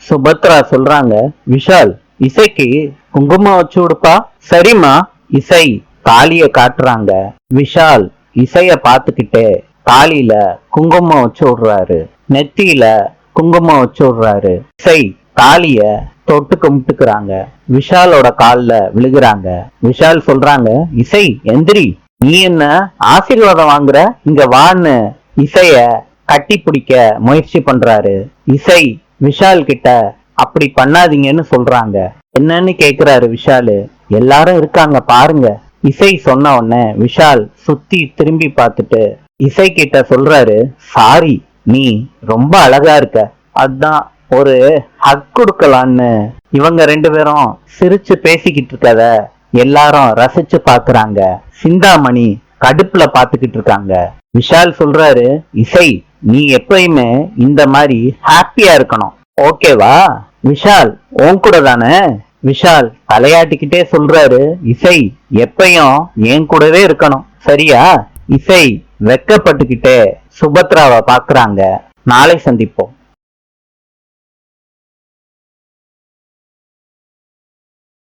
சுபத்ரா சொல்றாங்க, விஷால் இசைக்கு குங்குமம் வச்சு விடுப்பா. சரிம்மா. இசை தாலிய காட்டுறாங்க. விஷால் இசைய பாத்துக்கிட்டே தாலியில குங்குமம் வச்சு விடுறாரு. நெத்தியில குங்குமம் வச்சு விடுறாரு. இசை தாலிய தொட்டு கும்பிட்டுக்கிறாங்க. விஷாலோட கால்ல விழுகுறாங்க. விஷால் சொல்றாங்க, இசை எந்திரி, நீ என்ன ஆசீர்வாதம் வாங்குற, இங்க வான்னு இசைய கட்டி பிடிக்க முயற்சி பண்றாரு. இசை விஷால் கிட்ட அப்படி பண்ணாதீங்கன்னு சொல்றாங்க. என்னன்னு கேக்குறாரு விஷாலு. எல்லாரும் இருக்காங்க பாருங்க. இசை சொன்ன உடனே விஷால் சுத்தி திரும்பி பார்த்துட்டு இசை கிட்ட சொல்றாரு, சாரி, நீ ரொம்ப அழகா இருக்க, அதான் ஒரு ஹக் கொடுக்கலான்னு. இவங்க ரெண்டு பேரும் சிரிச்சு பேசிக்கிட்டு இருக்கத எல்லாரும் ரசிச்சு பாக்குறாங்க. சிந்தாமணி கடுப்புல பாத்துக்கிட்டு இருக்காங்க. விஷால் சொல்றாரு, இசை நீ எப்பயுமே இந்த மாதிரி ஹாப்பியா இருக்கணும், ஓகேவா? விஷால் உன் கூட தானே? விஷால் தலையாட்டிக்கிட்டே சொல்றாரு, இசை எப்பயும் என் கூடவே இருக்கணும், சரியா? இசை வெக்கப்பட்டுக்கிட்டே சுபத்ராவை பாக்குறாங்க. நாளை சந்திப்போம்.